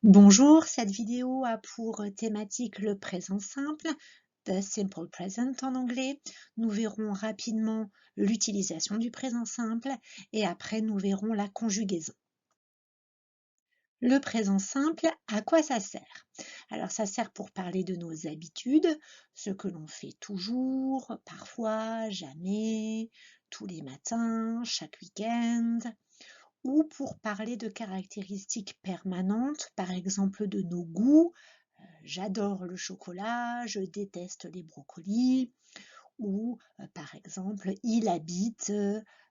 Bonjour, cette vidéo a pour thématique le présent simple, the simple present en anglais. Nous verrons rapidement l'utilisation du présent simple et après nous verrons la conjugaison. Le présent simple, à quoi ça sert? Alors ça sert pour parler de nos habitudes, ce que l'on fait toujours, parfois, jamais, tous les matins, chaque week-end, ou pour parler de caractéristiques permanentes, par exemple de nos goûts. J'adore le chocolat, je déteste les brocolis, ou par exemple, il habite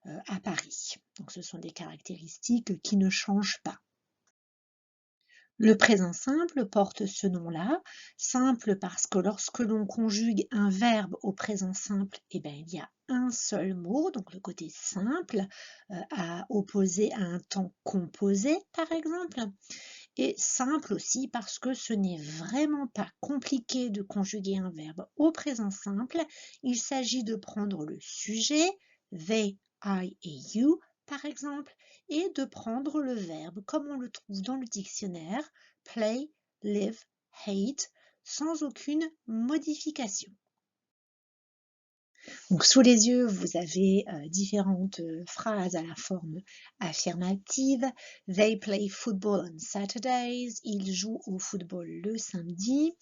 à Paris. Donc ce sont des caractéristiques qui ne changent pas. Le présent simple porte ce nom-là, simple parce que lorsque l'on conjugue un verbe au présent simple, eh bien, il y a un seul mot, donc le côté simple, à opposer à un temps composé, par exemple. Et simple aussi parce que ce n'est vraiment pas compliqué de conjuguer un verbe au présent simple. Il s'agit de prendre le sujet, they, I et you, par exemple, et de prendre le verbe comme on le trouve dans le dictionnaire, play, live, hate, sans aucune modification. Donc, sous les yeux, vous avez différentes phrases à la forme affirmative. They play football on Saturdays. Ils jouent au football le samedi.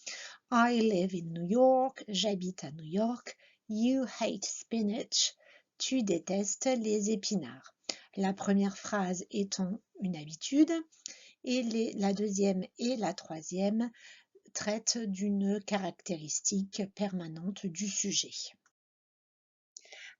I live in New York. J'habite à New York. You hate spinach. Tu détestes les épinards. La première phrase étant une habitude et la deuxième et la troisième traitent d'une caractéristique permanente du sujet.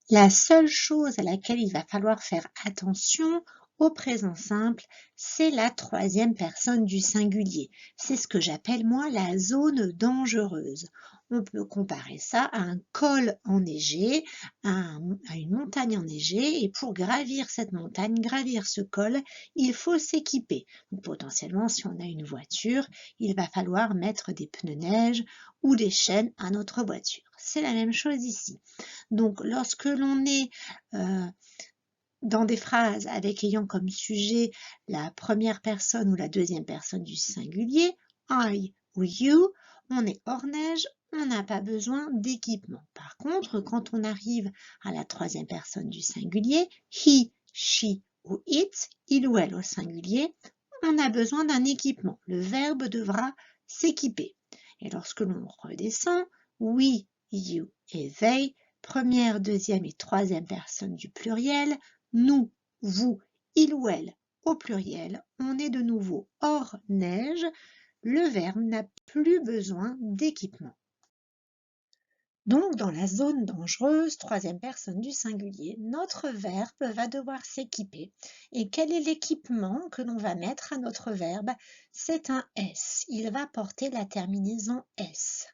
La seule chose à laquelle il va falloir faire attention au présent simple, c'est la troisième personne du singulier. C'est ce que j'appelle moi la zone dangereuse. On peut comparer ça à un col enneigé, à une montagne enneigée, et pour gravir cette montagne, gravir ce col, il faut s'équiper. Donc potentiellement, si on a une voiture, il va falloir mettre des pneus neige ou des chaînes à notre voiture. C'est la même chose ici. Donc, lorsque l'on est dans des phrases ayant comme sujet la première personne ou la deuxième personne du singulier, I ou you, on est hors neige, on n'a pas besoin d'équipement. Par contre, quand on arrive à la troisième personne du singulier, he, she ou it, il ou elle au singulier, on a besoin d'un équipement. Le verbe devra s'équiper. Et lorsque l'on redescend, we, you et they, première, deuxième et troisième personne du pluriel, nous, vous, il ou elle au pluriel, on est de nouveau hors neige, le verbe n'a plus besoin d'équipement. Donc, dans la zone dangereuse, troisième personne du singulier, notre verbe va devoir s'équiper. Et quel est l'équipement que l'on va mettre à notre verbe? C'est un S. Il va porter la terminaison S.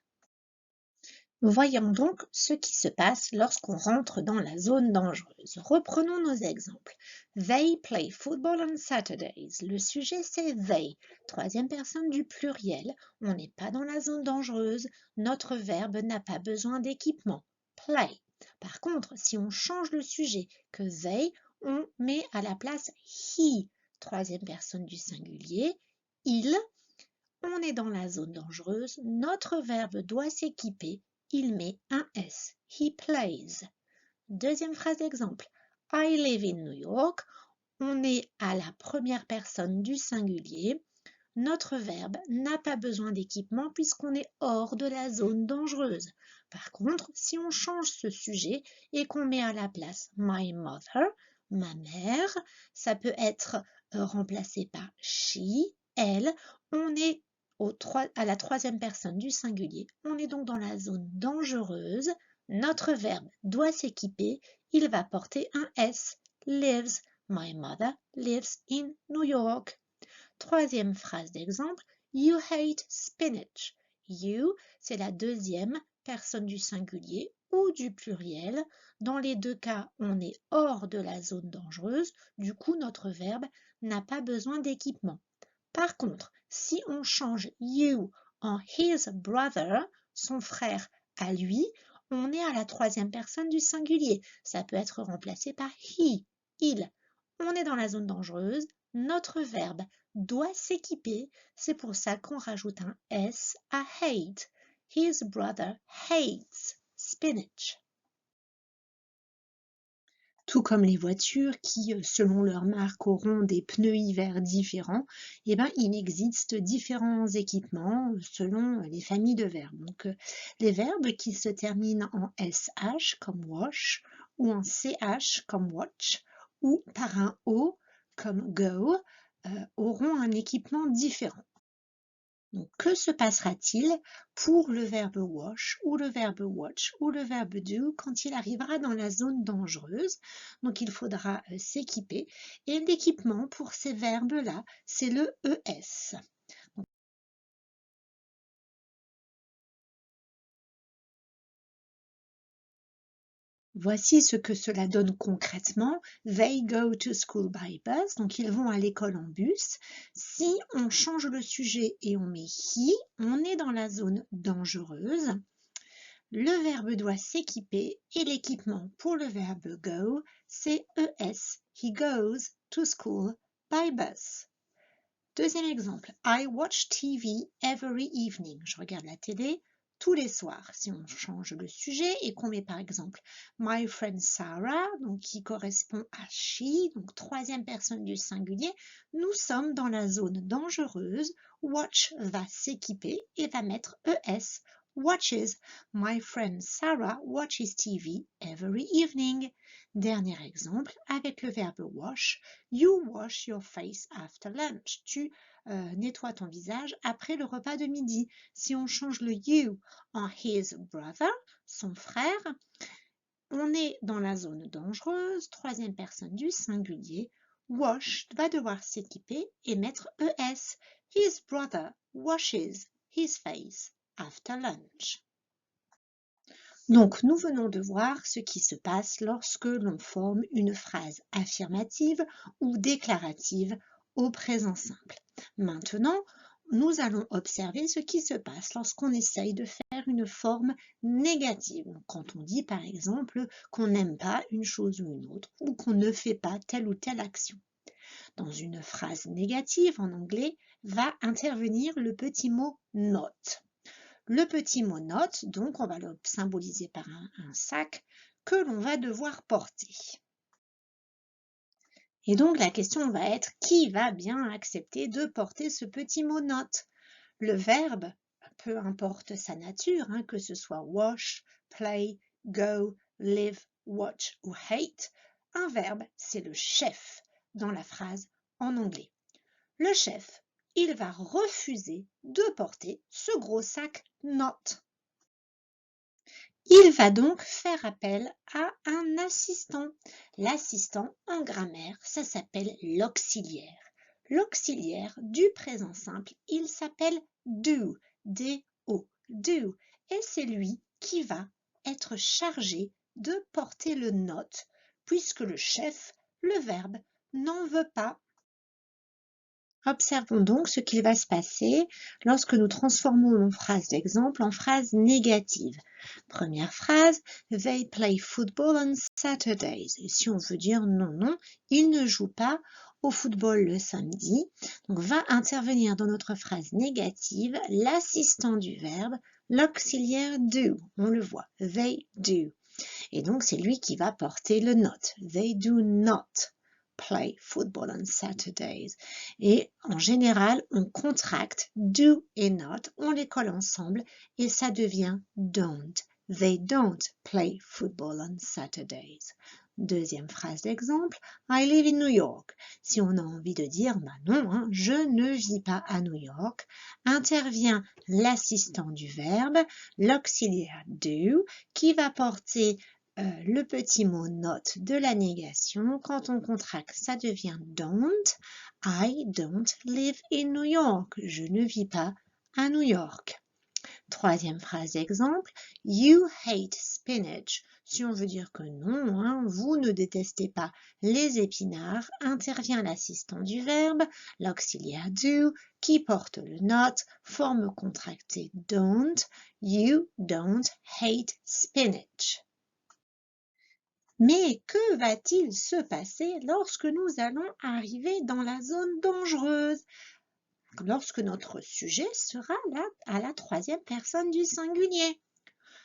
Voyons donc ce qui se passe lorsqu'on rentre dans la zone dangereuse. Reprenons nos exemples. They play football on Saturdays. Le sujet c'est they, troisième personne du pluriel. On n'est pas dans la zone dangereuse. Notre verbe n'a pas besoin d'équipement. Play. Par contre, si on change le sujet que they, on met à la place he, troisième personne du singulier. Il, on est dans la zone dangereuse. Notre verbe doit s'équiper. Il met un S. He plays. Deuxième phrase d'exemple. I live in New York. On est à la première personne du singulier. Notre verbe n'a pas besoin d'équipement puisqu'on est hors de la zone dangereuse. Par contre, si on change ce sujet et qu'on met à la place my mother, ma mère, ça peut être remplacé par she, elle, on est à la troisième personne du singulier. On est donc dans la zone dangereuse. Notre verbe doit s'équiper. Il va porter un S. Lives. My mother lives in New York. Troisième phrase d'exemple. You hate spinach. You, c'est la deuxième personne du singulier ou du pluriel. Dans les deux cas, on est hors de la zone dangereuse. Du coup, notre verbe n'a pas besoin d'équipement. Par contre, si on change you en his brother, son frère à lui, on est à la troisième personne du singulier. Ça peut être remplacé par he, il. On est dans la zone dangereuse. Notre verbe doit s'équiper. C'est pour ça qu'on rajoute un S à hate. His brother hates spinach. Tout comme les voitures qui, selon leur marque, auront des pneus hiver différents, eh ben, il existe différents équipements selon les familles de verbes. Donc, les verbes qui se terminent en SH comme wash ou en CH comme watch ou par un O comme go auront un équipement différent. Donc, que se passera-t-il pour le verbe wash ou le verbe watch ou le verbe do quand il arrivera dans la zone dangereuse? Donc, il faudra s'équiper. Et l'équipement pour ces verbes-là, c'est le ES. Voici ce que cela donne concrètement. They go to school by bus. Donc, ils vont à l'école en bus. Si on change le sujet et on met he, on est dans la zone dangereuse. Le verbe doit s'équiper et l'équipement pour le verbe go, c'est ES. He goes to school by bus. Deuxième exemple. I watch TV every evening. Je regarde la télé tous les soirs. Si on change le sujet et qu'on met par exemple my friend Sarah, donc qui correspond à she, donc troisième personne du singulier, nous sommes dans la zone dangereuse. Watch va s'équiper et va mettre ES. Watches. My friend Sarah watches TV every evening. Dernier exemple, avec le verbe wash, you wash your face after lunch. Tu nettoies ton visage après le repas de midi. Si on change le you en his brother, son frère, on est dans la zone dangereuse, troisième personne du singulier. Wash va devoir s'équiper et mettre ES. His brother washes his face after lunch. Donc, nous venons de voir ce qui se passe lorsque l'on forme une phrase affirmative ou déclarative au présent simple. Maintenant, nous allons observer ce qui se passe lorsqu'on essaye de faire une forme négative. Quand on dit par exemple qu'on n'aime pas une chose ou une autre ou qu'on ne fait pas telle ou telle action. Dans une phrase négative en anglais, va intervenir le petit mot not. Le petit mot not, donc on va le symboliser par un sac que l'on va devoir porter. Et donc la question va être qui va bien accepter de porter ce petit mot not? Le verbe, peu importe sa nature, que ce soit wash, play, go, live, watch ou hate, un verbe c'est le chef dans la phrase en anglais. Le chef, il va refuser de porter ce gros sac not. Il va donc faire appel à un assistant. L'assistant en grammaire, ça s'appelle l'auxiliaire. L'auxiliaire du présent simple, il s'appelle do, D-O, do. Et c'est lui qui va être chargé de porter le not, puisque le chef, le verbe, n'en veut pas. Observons donc ce qu'il va se passer lorsque nous transformons une phrase d'exemple en phrase négative. Première phrase, they play football on Saturdays. Et si on veut dire non, ils ne jouent pas au football le samedi. Donc va intervenir dans notre phrase négative l'assistant du verbe, l'auxiliaire do. On le voit, they do. Et donc c'est lui qui va porter le not. They do not play football on Saturdays. Et en général, on contracte do et not, on les colle ensemble et ça devient don't. They don't play football on Saturdays. Deuxième phrase d'exemple, I live in New York. Si on a envie de dire, non, je ne vis pas à New York, intervient l'assistant du verbe, l'auxiliaire do, qui va porter le petit mot not de la négation. Quand on contracte, ça devient don't. I don't live in New York. Je ne vis pas à New York. Troisième phrase d'exemple, you hate spinach. Si on veut dire que non, vous ne détestez pas les épinards, intervient l'assistant du verbe, l'auxiliaire do, qui porte le not, forme contractée don't. You don't hate spinach. Mais que va-t-il se passer lorsque nous allons arriver dans la zone dangereuse? Lorsque notre sujet sera là à la troisième personne du singulier?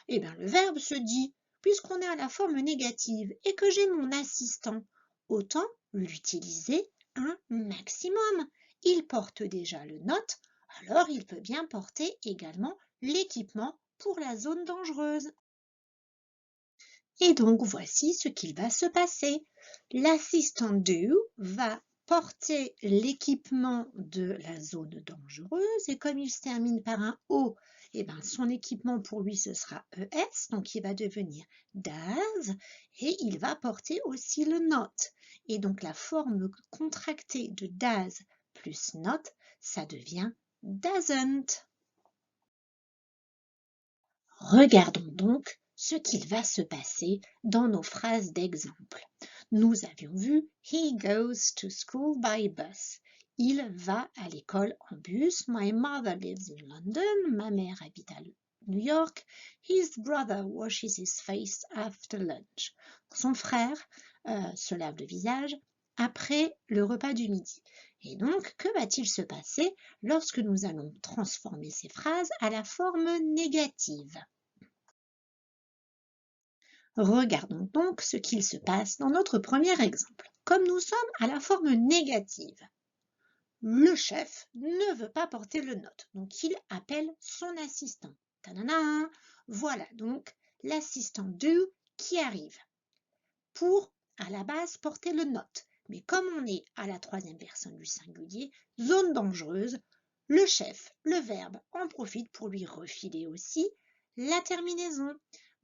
Eh bien, le verbe se dit, puisqu'on est à la forme négative et que j'ai mon assistant, autant l'utiliser un maximum. Il porte déjà le note, alors il peut bien porter également l'équipement pour la zone dangereuse. Et donc, voici ce qu'il va se passer. L'assistant do va porter l'équipement de la zone dangereuse et comme il se termine par un O, eh ben, son équipement pour lui ce sera ES, donc il va devenir does et il va porter aussi le not. Et donc la forme contractée de does plus not, ça devient doesn't. Regardons donc ce qu'il va se passer dans nos phrases d'exemple. Nous avions vu He goes to school by bus. Il va à l'école en bus. My mother lives in London. Ma mère habite à New York. His brother washes his face after lunch. Son frère se lave le visage après le repas du midi. Et donc, que va-t-il se passer lorsque nous allons transformer ces phrases à la forme négative? Regardons donc ce qu'il se passe dans notre premier exemple. Comme nous sommes à la forme négative, le chef ne veut pas porter le note, donc il appelle son assistant. Tadana! Voilà donc l'assistant do qui arrive pour, à la base, porter le note. Mais comme on est à la troisième personne du singulier, zone dangereuse, le chef, le verbe, en profite pour lui refiler aussi la terminaison.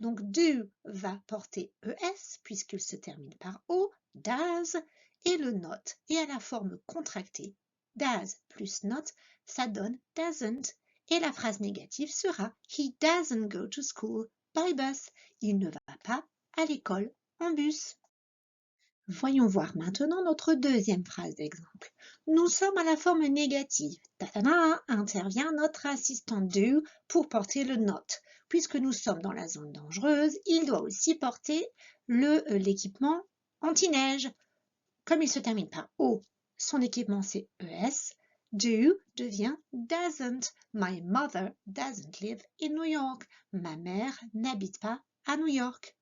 Donc do va porter ES puisqu'il se termine par O, does, et le not est à la forme contractée. Does plus not, ça donne doesn't. Et la phrase négative sera He doesn't go to school by bus. Il ne va pas à l'école en bus. Voyons voir maintenant notre deuxième phrase d'exemple. Nous sommes à la forme négative. Tadana, intervient notre assistant do pour porter le not. Puisque nous sommes dans la zone dangereuse, il doit aussi porter l'équipement anti-neige. Comme il se termine par O, son équipement c'est ES, do devient doesn't. My mother doesn't live in New York. Ma mère n'habite pas à New York.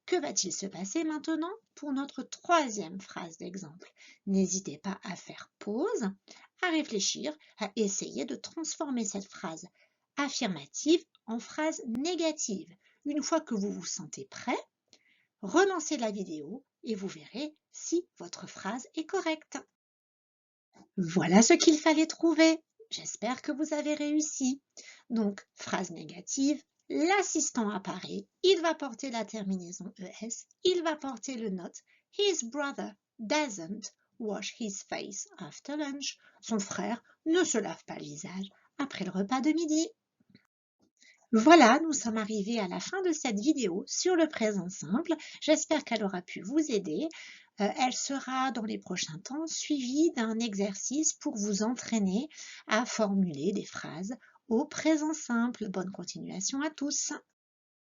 Que va-t-il se passer maintenant pour notre troisième phrase d'exemple? N'hésitez pas à faire pause, à réfléchir, à essayer de transformer cette phrase affirmative en phrase négative. Une fois que vous vous sentez prêt, relancez la vidéo et vous verrez si votre phrase est correcte. Voilà ce qu'il fallait trouver. J'espère que vous avez réussi. Donc, phrase négative, l'assistant apparaît, il va porter la terminaison ES, il va porter le not. His brother doesn't wash his face after lunch. Son frère ne se lave pas le visage après le repas de midi. Voilà, nous sommes arrivés à la fin de cette vidéo sur le présent simple. J'espère qu'elle aura pu vous aider. Elle sera dans les prochains temps suivie d'un exercice pour vous entraîner à formuler des phrases au présent simple. Bonne continuation à tous.